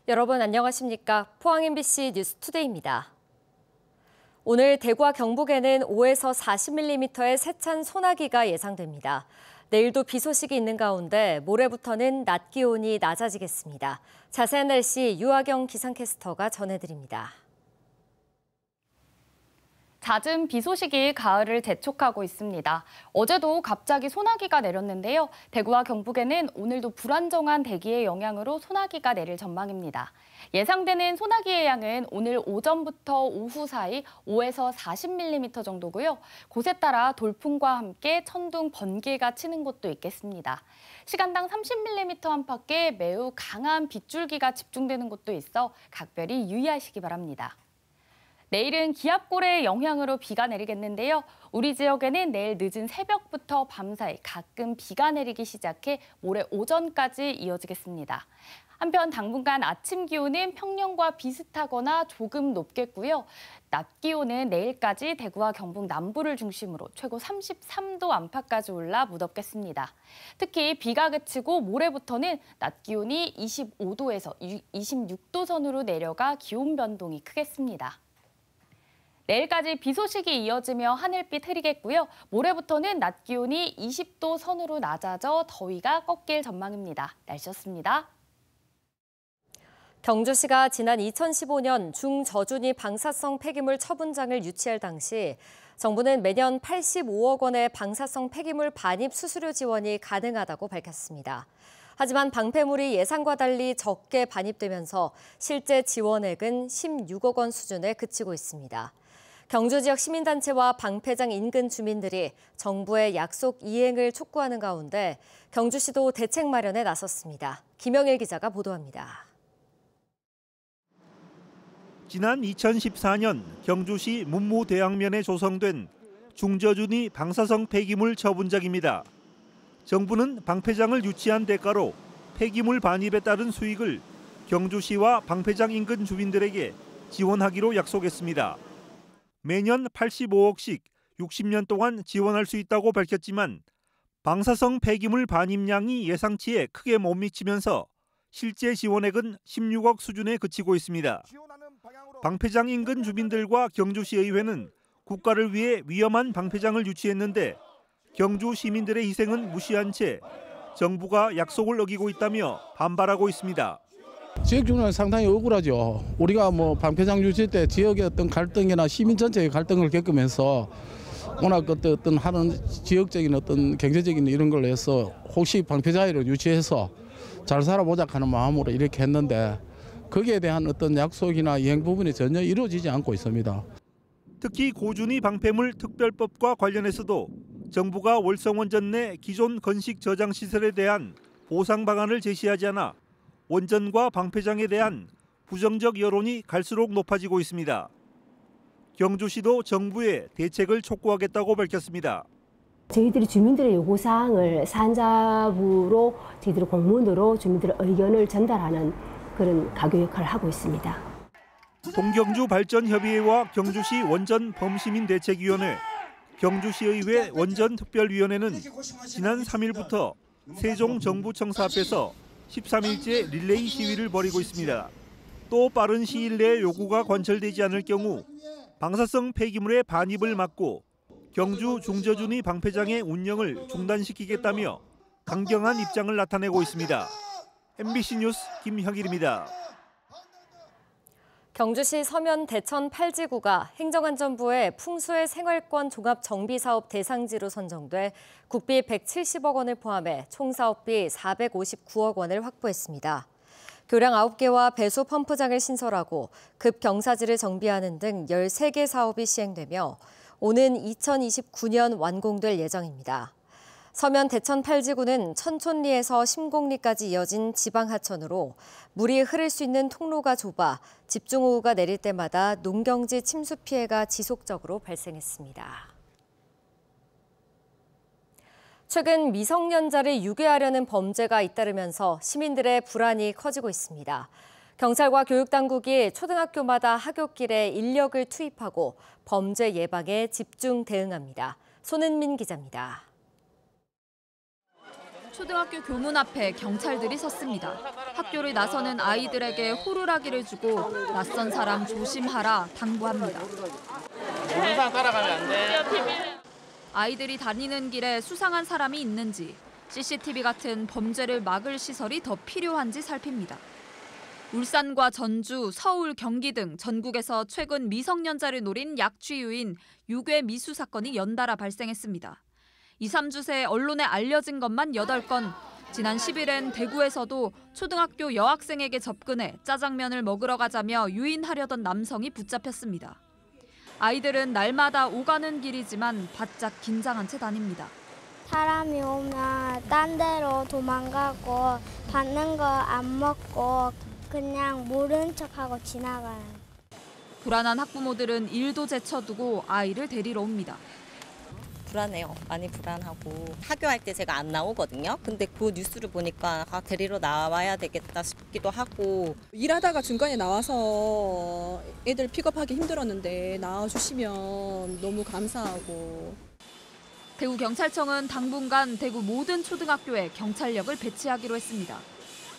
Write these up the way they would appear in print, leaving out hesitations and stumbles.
여러분 안녕하십니까? 포항 MBC 뉴스투데이입니다. 오늘 대구와 경북에는 5에서 40mm의 세찬 소나기가 예상됩니다. 내일도 비 소식이 있는 가운데 모레부터는 낮 기온이 낮아지겠습니다. 자세한 날씨 유아경 기상캐스터가 전해드립니다. 잦은 비 소식이 가을을 재촉하고 있습니다. 어제도 갑자기 소나기가 내렸는데요. 대구와 경북에는 오늘도 불안정한 대기의 영향으로 소나기가 내릴 전망입니다. 예상되는 소나기의 양은 오늘 오전부터 오후 사이 5에서 40mm 정도고요. 곳에 따라 돌풍과 함께 천둥, 번개가 치는 곳도 있겠습니다. 시간당 30mm 안팎의 매우 강한 빗줄기가 집중되는 곳도 있어 각별히 유의하시기 바랍니다. 내일은 기압골의 영향으로 비가 내리겠는데요. 우리 지역에는 내일 늦은 새벽부터 밤사이 가끔 비가 내리기 시작해 모레 오전까지 이어지겠습니다. 한편 당분간 아침 기온은 평년과 비슷하거나 조금 높겠고요. 낮 기온은 내일까지 대구와 경북 남부를 중심으로 최고 33도 안팎까지 올라 무덥겠습니다. 특히 비가 그치고 모레부터는 낮 기온이 25도에서 26도 선으로 내려가 기온 변동이 크겠습니다. 내일까지 비 소식이 이어지며 하늘빛 흐리겠고요. 모레부터는 낮 기온이 20도 선으로 낮아져 더위가 꺾일 전망입니다. 날씨였습니다. 경주시가 지난 2015년 중저준위 방사성 폐기물 처분장을 유치할 당시 정부는 매년 85억 원의 방사성 폐기물 반입 수수료 지원이 가능하다고 밝혔습니다. 하지만 방패물이 예상과 달리 적게 반입되면서 실제 지원액은 16억 원 수준에 그치고 있습니다. 경주 지역 시민단체와 방패장 인근 주민들이 정부의 약속 이행을 촉구하는 가운데 경주시도 대책 마련에 나섰습니다. 김영일 기자가 보도합니다. 지난 2014년 경주시 문무대왕면에 조성된 중저준위 방사성 폐기물 처분장입니다. 정부는 방패장을 유치한 대가로 폐기물 반입에 따른 수익을 경주시와 방패장 인근 주민들에게 지원하기로 약속했습니다. 매년 85억씩 60년 동안 지원할 수 있다고 밝혔지만 방사성 폐기물 반입량이 예상치에 크게 못 미치면서 실제 지원액은 16억 수준에 그치고 있습니다. 방패장 인근 주민들과 경주시의회는 국가를 위해 위험한 방패장을 유치했는데 경주 시민들의 희생은 무시한 채 정부가 약속을 어기고 있다며 반발하고 있습니다. 지역 주민은 상당히 억울하죠. 우리가 방패장 유치 때 지역의 어떤 갈등이나 시민 전체의 갈등을 겪으면서 워낙 어떤 하는 지역적인 어떤 경제적인 이런 걸로 해서 혹시 방패장을 유치해서 잘 살아보자 하는 마음으로 이렇게 했는데 거기에 대한 어떤 약속이나 이행 부분이 전혀 이루어지지 않고 있습니다. 특히 고준위 방패물 특별법과 관련해서도 정부가 월성원전 내 기존 건식 저장 시설에 대한 보상 방안을 제시하지 않아 원전과 방패장에 대한 부정적 여론이 갈수록 높아지고 있습니다. 경주시도 정부에 대책을 촉구하겠다고 밝혔습니다. 저희들이 주민들의 요구사항을 산자부로 저희들이 공문으로 주민들의 의견을 전달하는 그런 가교 역할을 하고 있습니다. 동경주 발전협의회와 경주시 원전 범시민대책위원회, 경주시의회 원전특별위원회는 지난 3일부터 세종정부청사 앞에서 13일째 릴레이 시위를 벌이고 있습니다. 또 빠른 시일 내에 요구가 관철되지 않을 경우 방사성 폐기물의 반입을 막고 경주 중저준위 방패장의 운영을 중단시키겠다며 강경한 입장을 나타내고 있습니다. MBC 뉴스 김형일입니다. 경주시 서면 대천 8지구가 행정안전부의 풍수의 생활권 종합정비사업 대상지로 선정돼 국비 170억 원을 포함해 총 사업비 459억 원을 확보했습니다. 교량 9개와 배수 펌프장을 신설하고 급경사지를 정비하는 등 13개 사업이 시행되며 오는 2029년 완공될 예정입니다. 서면 대천 8지구는 천촌리에서 심곡리까지 이어진 지방하천으로 물이 흐를 수 있는 통로가 좁아 집중호우가 내릴 때마다 농경지 침수 피해가 지속적으로 발생했습니다. 최근 미성년자를 유괴하려는 범죄가 잇따르면서 시민들의 불안이 커지고 있습니다. 경찰과 교육당국이 초등학교마다 하굣길에 인력을 투입하고 범죄 예방에 집중 대응합니다. 손은민 기자입니다. 초등학교 교문 앞에 경찰들이 섰습니다. 학교를 나서는 아이들에게 호루라기를 주고 낯선 사람 조심하라 당부합니다. 모르는 사람 따라가면 안 돼. 아이들이 다니는 길에 수상한 사람이 있는지, CCTV 같은 범죄를 막을 시설이 더 필요한지 살핍니다. 울산과 전주, 서울, 경기 등 전국에서 최근 미성년자를 노린 약취유인 유괴 미수 사건이 연달아 발생했습니다. 2, 3주 새 언론에 알려진 것만 8건, 지난 10일엔 대구에서도 초등학교 여학생에게 접근해 짜장면을 먹으러 가자며 유인하려던 남성이 붙잡혔습니다. 아이들은 날마다 오가는 길이지만 바짝 긴장한 채 다닙니다. 사람이 오면 딴 데로 도망가고 받는 거 안 먹고 그냥 모른 척하고 지나가요. 불안한 학부모들은 일도 제쳐두고 아이를 데리러 옵니다. 불안해요. 많이 불안하고. 학교할 때 제가 안 나오거든요. 근데 그 뉴스를 보니까 데리러 나와야 되겠다 싶기도 하고. 일하다가 중간에 나와서 애들 픽업하기 힘들었는데 나와주시면 너무 감사하고. 대구경찰청은 당분간 대구 모든 초등학교에 경찰력을 배치하기로 했습니다.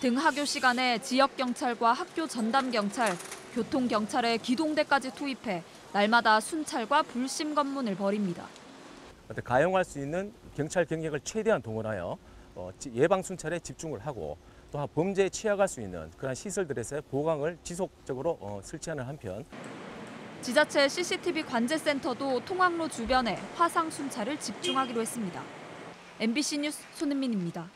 등하교 시간에 지역경찰과 학교 전담경찰, 교통경찰의 기동대까지 투입해 날마다 순찰과 불심 검문을 벌입니다. 가용할 수 있는 경찰 경력을 최대한 동원하여 예방 순찰에 집중을 하고 또 범죄에 취약할 수 있는 그런 시설들에서의 보강을 지속적으로 설치하는 한편 지자체 CCTV 관제센터도 통학로 주변에 화상 순찰을 집중하기로 했습니다. MBC 뉴스 손은민입니다.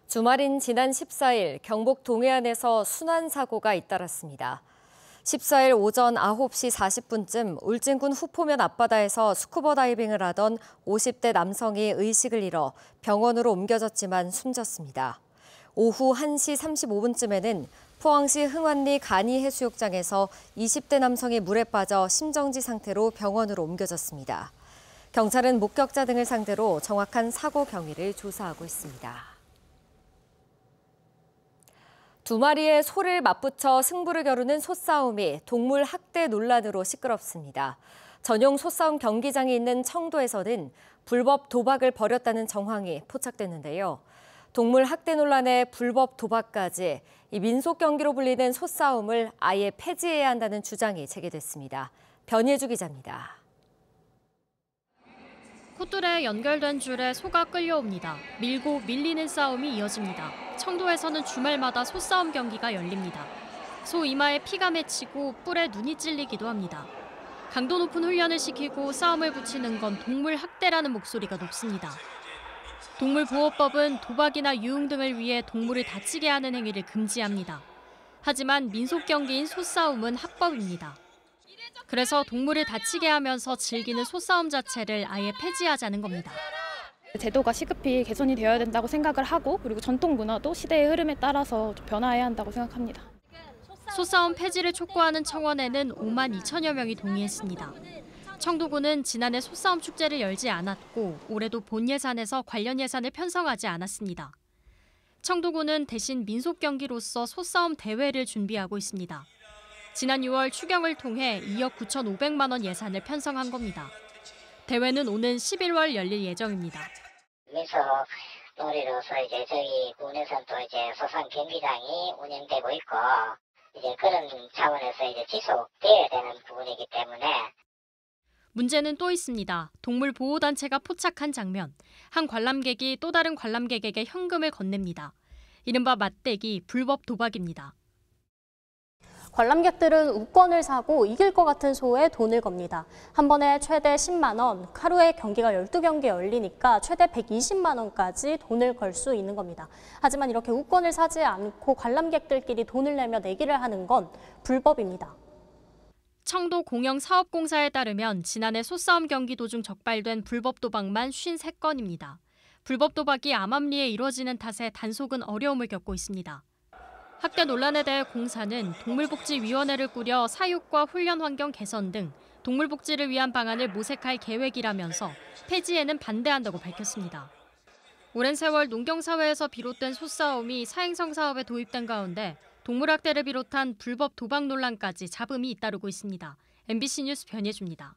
주말인 지난 14일 경북 동해안에서 순환 사고가 잇따랐습니다. 14일 오전 9시 40분쯤 울진군 후포면 앞바다에서 스쿠버 다이빙을 하던 50대 남성이 의식을 잃어 병원으로 옮겨졌지만 숨졌습니다. 오후 1시 35분쯤에는 포항시 흥완리 간이 해수욕장에서 20대 남성이 물에 빠져 심정지 상태로 병원으로 옮겨졌습니다. 경찰은 목격자 등을 상대로 정확한 사고 경위를 조사하고 있습니다. 두 마리의 소를 맞붙여 승부를 겨루는 소싸움이 동물 학대 논란으로 시끄럽습니다. 전용 소싸움 경기장이 있는 청도에서는 불법 도박을 벌였다는 정황이 포착됐는데요. 동물 학대 논란에 불법 도박까지 이 민속 경기로 불리는 소싸움을 아예 폐지해야 한다는 주장이 제기됐습니다. 변예주 기자입니다. 콧줄에 연결된 줄에 소가 끌려옵니다. 밀고 밀리는 싸움이 이어집니다. 청도에서는 주말마다 소싸움 경기가 열립니다. 소 이마에 피가 맺히고 뿔에 눈이 찔리기도 합니다. 강도 높은 훈련을 시키고 싸움을 붙이는 건 동물 학대라는 목소리가 높습니다. 동물보호법은 도박이나 유흥 등을 위해 동물을 다치게 하는 행위를 금지합니다. 하지만 민속 경기인 소싸움은 합법입니다. 그래서 동물을 다치게 하면서 즐기는 소싸움 자체를 아예 폐지하자는 겁니다. 제도가 시급히 개선이 되어야 된다고 생각을 하고 그리고 전통 문화도 시대의 흐름에 따라서 좀 변화해야 한다고 생각합니다. 소싸움 폐지를 촉구하는 청원에는 5만 2천여 명이 동의했습니다. 청도군은 지난해 소싸움 축제를 열지 않았고 올해도 본 예산에서 관련 예산을 편성하지 않았습니다. 청도군은 대신 민속 경기로서 소싸움 대회를 준비하고 있습니다. 지난 6월 추경을 통해 2억 9,500만 원 예산을 편성한 겁니다. 대회는 오는 11월 열릴 예정입니다. 민속 놀이로서 이제 저희 군에서는 또 이제 소싸움 경기장이 운영되고 있고 이제 그런 차원에서 이제 지속되어야 되는 부분이기 때문에. 문제는 또 있습니다. 동물보호단체가 포착한 장면. 한 관람객이 또 다른 관람객에게 현금을 건넵니다. 이른바 맞대기, 불법 도박입니다. 관람객들은 우권을 사고 이길 것 같은 소에 돈을 겁니다. 한 번에 최대 10만 원, 하루에 경기가 12경기 열리니까 최대 120만 원까지 돈을 걸 수 있는 겁니다. 하지만 이렇게 우권을 사지 않고 관람객들끼리 돈을 내며 내기를 하는 건 불법입니다. 청도 공영사업공사에 따르면 지난해 소싸움 경기 도중 적발된 불법 도박만 53건입니다. 불법 도박이 암암리에 이루어지는 탓에 단속은 어려움을 겪고 있습니다. 학대 논란에 대해 공사는 동물복지위원회를 꾸려 사육과 훈련 환경 개선 등 동물복지를 위한 방안을 모색할 계획이라면서 폐지에는 반대한다고 밝혔습니다. 오랜 세월 농경사회에서 비롯된 소싸움이 사행성 사업에 도입된 가운데 동물학대를 비롯한 불법 도박 논란까지 잡음이 잇따르고 있습니다. MBC 뉴스 변예주입니다.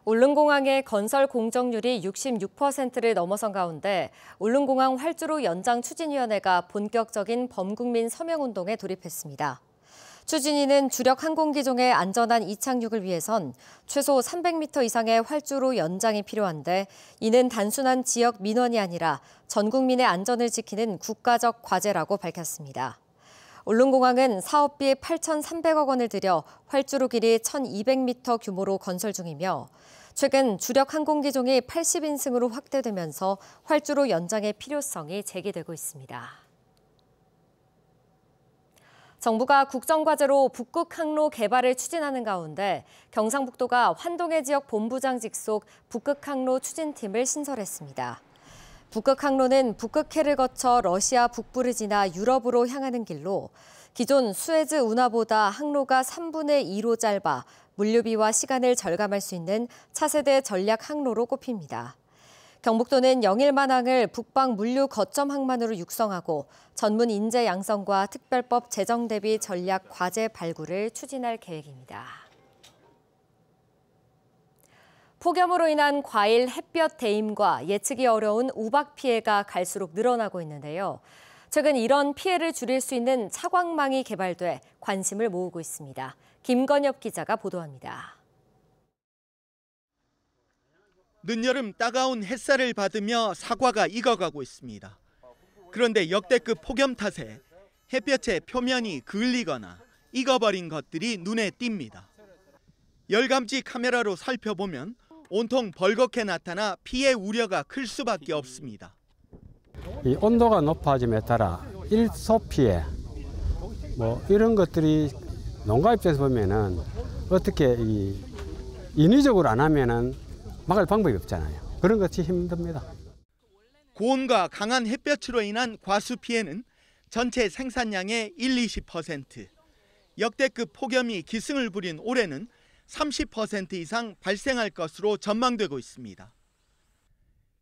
울릉공항의 건설 공정률이 66%를 넘어선 가운데 울릉공항 활주로 연장 추진위원회가 본격적인 범국민 서명운동에 돌입했습니다. 추진위는 주력 항공기종의 안전한 이착륙을 위해선 최소 300m 이상의 활주로 연장이 필요한데 이는 단순한 지역 민원이 아니라 전 국민의 안전을 지키는 국가적 과제라고 밝혔습니다. 울릉공항은 사업비 8,300억 원을 들여 활주로 길이 1,200m 규모로 건설 중이며 최근 주력 항공기종이 80인승으로 확대되면서 활주로 연장의 필요성이 제기되고 있습니다. 정부가 국정과제로 북극 항로 개발을 추진하는 가운데 경상북도가 환동해 지역 본부장 직속 북극 항로 추진팀을 신설했습니다. 북극 항로는 북극해를 거쳐 러시아 북부를 지나 유럽으로 향하는 길로 기존 수에즈 운하보다 항로가 3분의 2로 짧아 물류비와 시간을 절감할 수 있는 차세대 전략 항로로 꼽힙니다. 경북도는 영일만항을 북방 물류 거점 항만으로 육성하고 전문 인재 양성과 특별법 제정 대비 전략 과제 발굴을 추진할 계획입니다. 폭염으로 인한 과일 햇볕 대임과 예측이 어려운 우박 피해가 갈수록 늘어나고 있는데요. 최근 이런 피해를 줄일 수 있는 차광망이 개발돼 관심을 모으고 있습니다. 김건엽 기자가 보도합니다. 늦여름 따가운 햇살을 받으며 사과가 익어가고 있습니다. 그런데 역대급 폭염 탓에 햇볕의 표면이 그을리거나 익어버린 것들이 눈에 띕니다. 열감지 카메라로 살펴보면 온통 벌겋게 나타나 피해 우려가 클 수밖에 없습니다. 이 온도가 높아짐에 따라 일소 피해 이런 것들이 농가 입장에서 보면은 어떻게 인위적으로 안 하면은 막을 방법이 없잖아요. 그런 것이 힘듭니다. 고온과 강한 햇볕으로 인한 과수 피해는 전체 생산량의 1-20%, 역대급 폭염이 기승을 부린 올해는 30% 이상 발생할 것으로 전망되고 있습니다.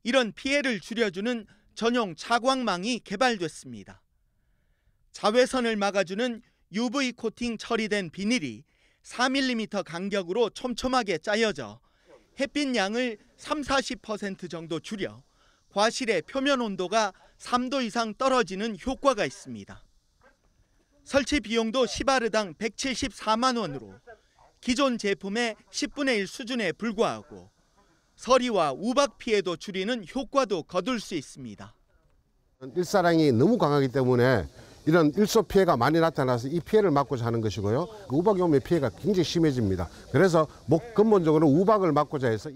이런 피해를 줄여주는 전용 차광망이 개발됐습니다. 자외선을 막아주는 UV 코팅 처리된 비닐이 4mm 간격으로 촘촘하게 짜여져 햇빛 양을 30-40% 정도 줄여 과실의 표면 온도가 3도 이상 떨어지는 효과가 있습니다. 설치 비용도 시바르당 174만 원으로 기존 제품의 10분의 1 수준에 불과하고 서리와 우박 피해도 줄이는 효과도 거둘 수 있습니다. 일사량이 너무 강하기 때문에 이런 일소 피해가 많이 나타나서 이 피해를 막고자 하는 것이고요. 우박이 오면 피해가 굉장히 심해집니다. 그래서 근본적으로 우박을 막고자 해서.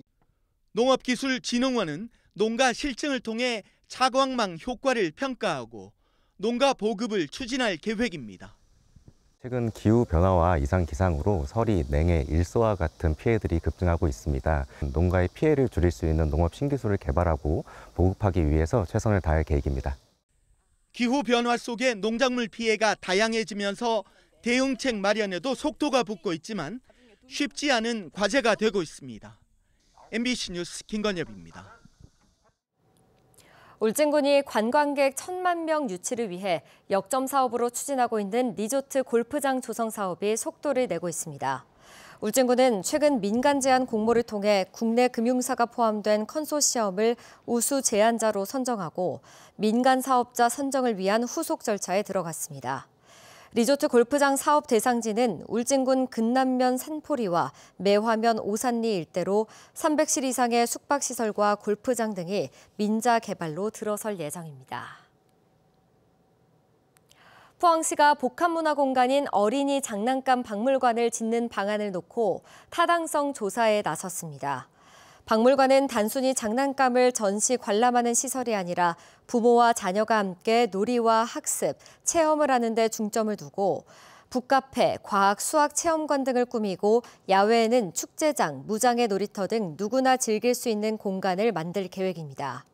농업기술진흥원은 농가 실증을 통해 차광망 효과를 평가하고 농가 보급을 추진할 계획입니다. 최근 기후변화와 이상기상으로 서리, 냉해, 일소와 같은 피해들이 급증하고 있습니다. 농가의 피해를 줄일 수 있는 농업 신기술을 개발하고 보급하기 위해서 최선을 다할 계획입니다. 기후변화 속에 농작물 피해가 다양해지면서 대응책 마련에도 속도가 붙고 있지만 쉽지 않은 과제가 되고 있습니다. MBC 뉴스 김건엽입니다. 울진군이 관광객 1,000만 명 유치를 위해 역점 사업으로 추진하고 있는 리조트 골프장 조성 사업이 속도를 내고 있습니다. 울진군은 최근 민간 제안 공모를 통해 국내 금융사가 포함된 컨소시엄을 우수 제안자로 선정하고 민간 사업자 선정을 위한 후속 절차에 들어갔습니다. 리조트 골프장 사업 대상지는 울진군 근남면 산포리와 매화면 오산리 일대로 300실 이상의 숙박시설과 골프장 등이 민자 개발로 들어설 예정입니다. 포항시가 복합문화공간인 어린이 장난감 박물관을 짓는 방안을 놓고 타당성 조사에 나섰습니다. 박물관은 단순히 장난감을 전시 관람하는 시설이 아니라 부모와 자녀가 함께 놀이와 학습, 체험을 하는 데 중점을 두고 북카페, 과학, 수학 체험관 등을 꾸미고 야외에는 축제장, 무장의 놀이터 등 누구나 즐길 수 있는 공간을 만들 계획입니다.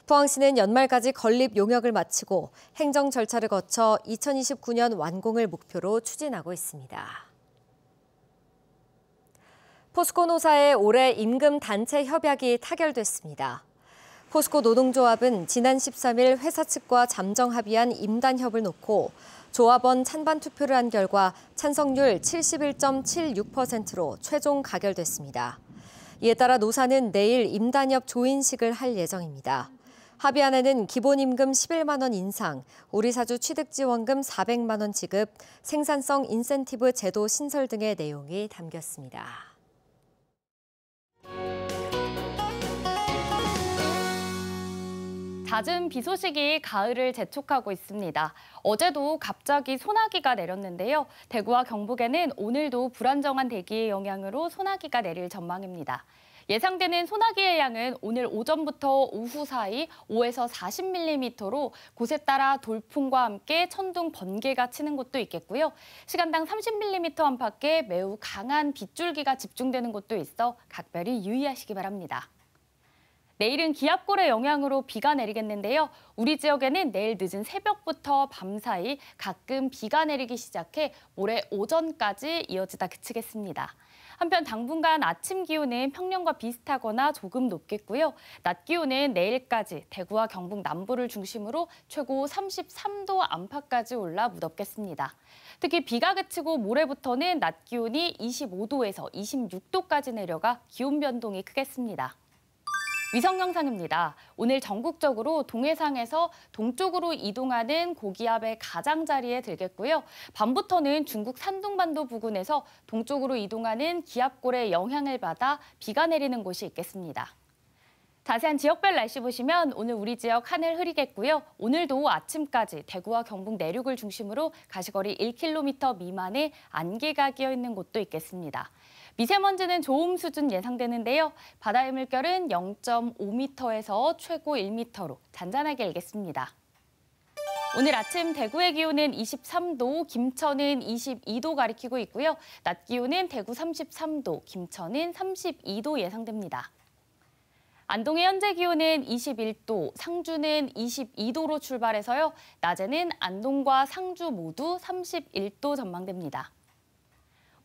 포항시는 연말까지 건립 용역을 마치고 행정 절차를 거쳐 2029년 완공을 목표로 추진하고 있습니다. 포스코 노사의 올해 임금 단체 협약이 타결됐습니다. 포스코 노동조합은 지난 13일 회사 측과 잠정 합의한 임단협을 놓고 조합원 찬반 투표를 한 결과 찬성률 71.76%로 최종 가결됐습니다. 이에 따라 노사는 내일 임단협 조인식을 할 예정입니다. 합의안에는 기본임금 11만 원 인상, 우리사주 취득지원금 400만 원 지급, 생산성 인센티브 제도 신설 등의 내용이 담겼습니다. 잦은 비 소식이 가을을 재촉하고 있습니다. 어제도 갑자기 소나기가 내렸는데요. 대구와 경북에는 오늘도 불안정한 대기의 영향으로 소나기가 내릴 전망입니다. 예상되는 소나기의 양은 오늘 오전부터 오후 사이 5에서 40mm로 곳에 따라 돌풍과 함께 천둥, 번개가 치는 곳도 있겠고요. 시간당 30mm 안팎의 매우 강한 빗줄기가 집중되는 곳도 있어 각별히 유의하시기 바랍니다. 내일은 기압골의 영향으로 비가 내리겠는데요. 우리 지역에는 내일 늦은 새벽부터 밤사이 가끔 비가 내리기 시작해 모레 오전까지 이어지다 그치겠습니다. 한편 당분간 아침 기온은 평년과 비슷하거나 조금 높겠고요. 낮 기온은 내일까지 대구와 경북 남부를 중심으로 최고 33도 안팎까지 올라 무덥겠습니다. 특히 비가 그치고 모레부터는 낮 기온이 25도에서 26도까지 내려가 기온 변동이 크겠습니다. 위성 영상입니다. 오늘 전국적으로 동해상에서 동쪽으로 이동하는 고기압의 가장자리에 들겠고요. 밤부터는 중국 산둥반도 부근에서 동쪽으로 이동하는 기압골의 영향을 받아 비가 내리는 곳이 있겠습니다. 자세한 지역별 날씨 보시면 오늘 우리 지역 하늘 흐리겠고요. 오늘도 아침까지 대구와 경북 내륙을 중심으로 가시거리 1km 미만의 안개가 끼어 있는 곳도 있겠습니다. 미세먼지는 좋음 수준 예상되는데요. 바다의 물결은 0.5m에서 최고 1m로 잔잔하게 일겠습니다. 오늘 아침 대구의 기온은 23도, 김천은 22도 가리키고 있고요. 낮 기온은 대구 33도, 김천은 32도 예상됩니다. 안동의 현재 기온은 21도, 상주는 22도로 출발해서요. 낮에는 안동과 상주 모두 31도 전망됩니다.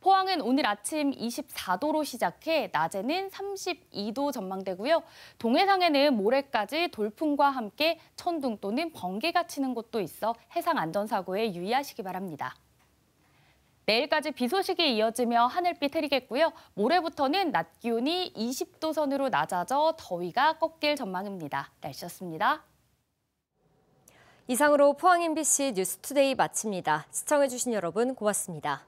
포항은 오늘 아침 24도로 시작해 낮에는 32도 전망되고요. 동해상에는 모레까지 돌풍과 함께 천둥 또는 번개가 치는 곳도 있어 해상 안전사고에 유의하시기 바랍니다. 내일까지 비 소식이 이어지며 하늘빛 흐리겠고요. 모레부터는 낮 기온이 20도 선으로 낮아져 더위가 꺾일 전망입니다. 날씨였습니다. 이상으로 포항 MBC 뉴스투데이 마칩니다. 시청해주신 여러분 고맙습니다.